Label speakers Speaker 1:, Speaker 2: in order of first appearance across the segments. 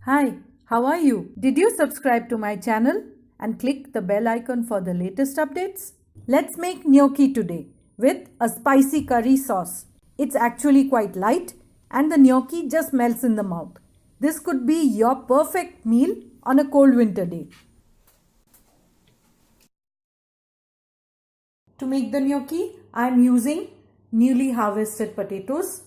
Speaker 1: Hi, how are you? Did you subscribe to my channel and click the bell icon for the latest updates? Let's make gnocchi today with a spicy curry sauce. It's actually quite light and the gnocchi just melts in the mouth. This could be your perfect meal on a cold winter day. To make the gnocchi, I am using newly harvested potatoes.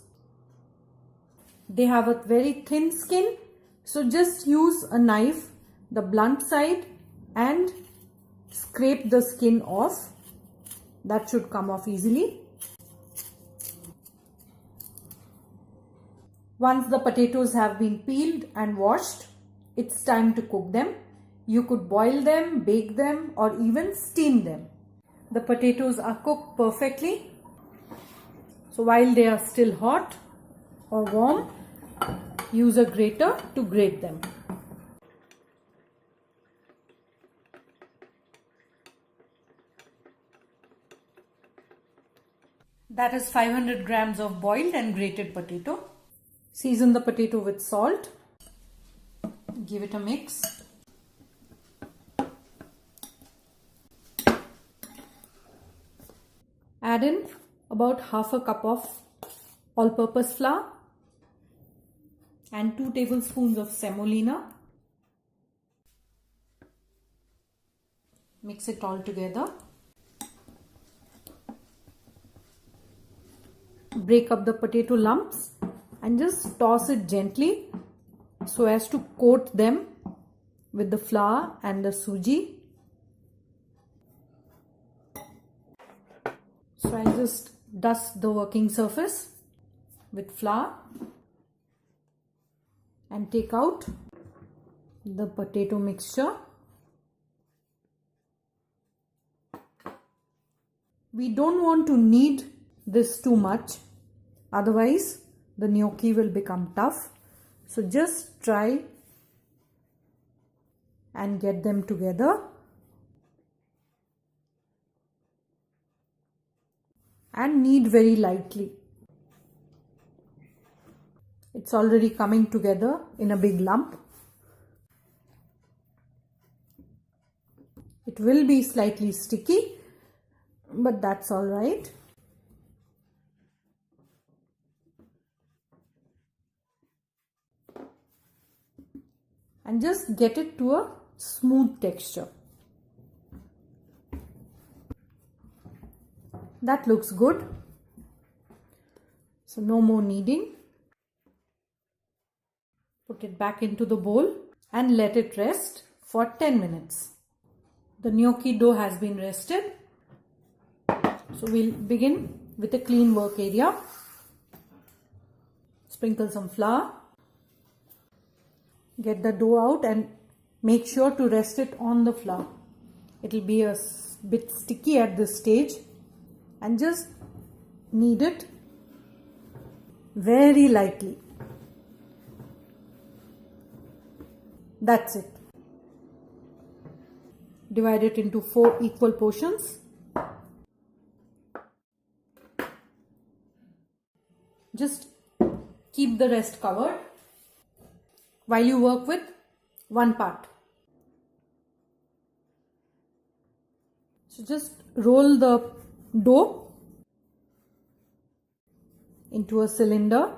Speaker 1: They have a very thin skin, so just use a knife, the blunt side, and scrape the skin off. That should come off easily. Once the potatoes have been peeled and washed, it's time to cook them. You could boil them, bake them, or even steam them. The potatoes are cooked perfectly. So while they are still hot or warm, use a grater to grate them. That is 500 grams of boiled and grated potato. Season the potato with salt. Give it a mix. Add in about half a cup of all-purpose flour and 2 tablespoons of semolina. Mix it all together. Break up the potato lumps and just toss it gently so as to coat them with the flour and the suji. So I'll just dust the working surface with flour and take out the potato mixture. We don't want to knead this too much, otherwise the gnocchi will become tough. So just try and get them together. And knead very lightly. It's already coming together in a big lump. It will be slightly sticky, but that's all right. And just get it to a smooth texture. That looks good. So no more kneading. Put it back into the bowl and let it rest for 10 minutes. The gnocchi dough has been rested. So we'll begin with a clean work area. Sprinkle some flour. Get the dough out and make sure to rest it on the flour. It will be a bit sticky at this stage. And just knead it very lightly. That's it. Divide it into 4 equal portions. Just keep the rest covered while you work with one part. So just roll the dough into a cylinder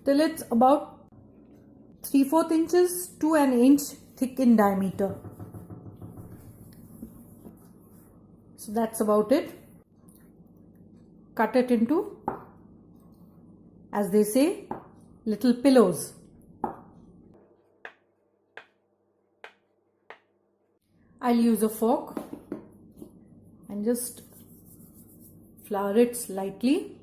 Speaker 1: till it's about 3/4 inches to an inch thick in diameter. So that's about it. Cut it into, as they say, little pillows. I'll use a fork and just flour it slightly.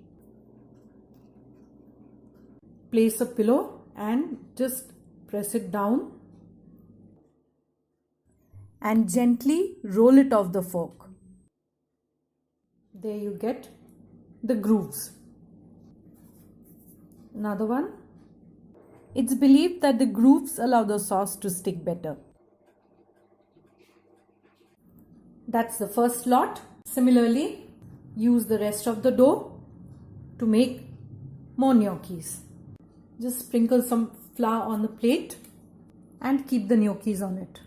Speaker 1: Place a pillow and just press it down and gently roll it off the fork. There you get the grooves. Another one. It's believed that the grooves allow the sauce to stick better. That's the first lot. Similarly, use the rest of the dough to make more gnocchis. Just sprinkle some flour on the plate and keep the gnocchis on it.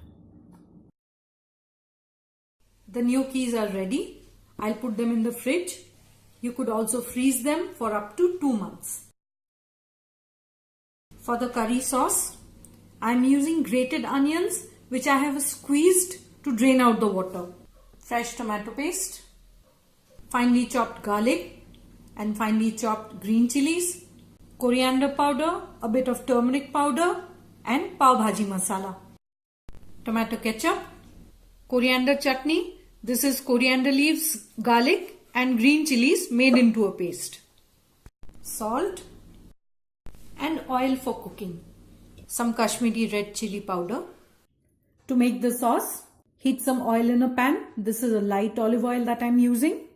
Speaker 1: The gnocchis are ready. I'll put them in the fridge. You could also freeze them for up to 2 months. For the curry sauce, I'm using grated onions which I have squeezed to drain out the water. Fresh tomato paste, finely chopped garlic and finely chopped green chillies, coriander powder, a bit of turmeric powder and Pav Bhaji masala. Tomato ketchup, coriander chutney. This is coriander leaves, garlic and green chillies made into a paste. Salt and oil for cooking. Some Kashmiri red chili powder. To make the sauce, heat some oil in a pan. This is a light olive oil that I'm using.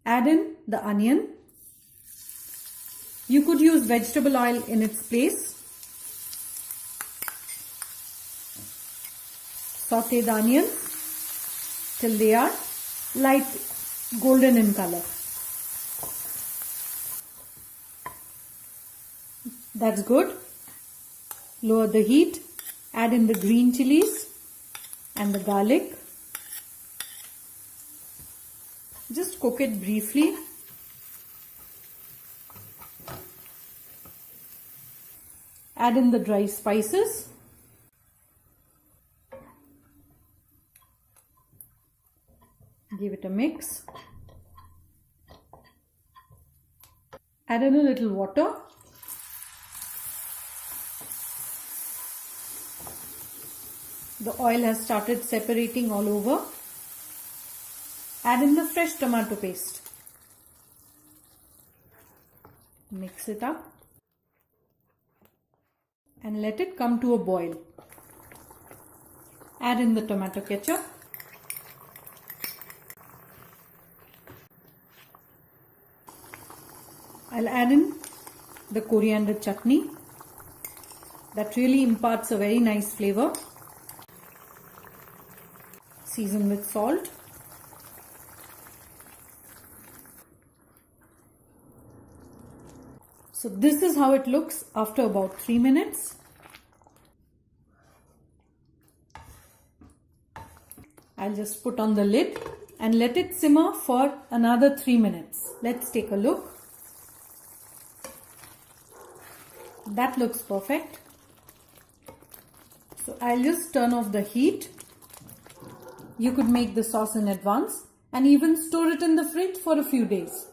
Speaker 1: Add in the onion. You could use vegetable oil in its place. Saute the onions till they are light golden in color. That's good. Lower the heat. Add in the green chilies and the garlic. Just cook it briefly. Add in the dry spices. Give it a mix. Add in a little water. The oil has started separating all over. Add in the fresh tomato paste. Mix it up and let it come to a boil. Add in the tomato ketchup. I'll add in the coriander chutney. That really imparts a very nice flavor. Season with salt. So this is how it looks after about 3 minutes. I'll just put on the lid and let it simmer for another 3 minutes. Let's take a look. That looks perfect. So I'll just turn off the heat. You could make the sauce in advance and even store it in the fridge for a few days.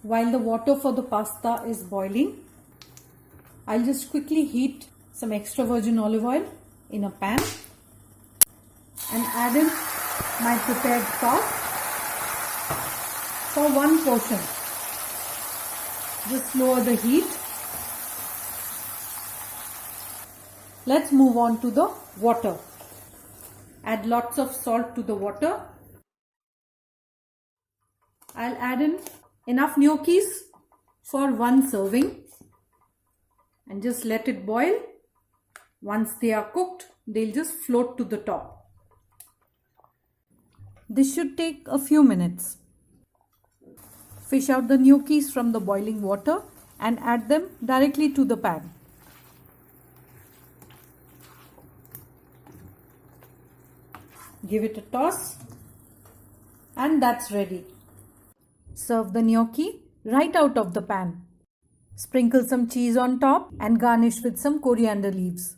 Speaker 1: While the water for the pasta is boiling, I'll just quickly heat some extra virgin olive oil in a pan and add in my prepared sauce for one portion. Just lower the heat. Let's move on to the water. Add lots of salt to the water. I'll add in enough gnocchis for one serving and just let it boil. Once they are cooked, they'll just float to the top. This should take a few minutes. Fish out the gnocchis from the boiling water and add them directly to the pan. Give it a toss and that's ready. Serve the gnocchi right out of the pan. Sprinkle some cheese on top and garnish with some coriander leaves.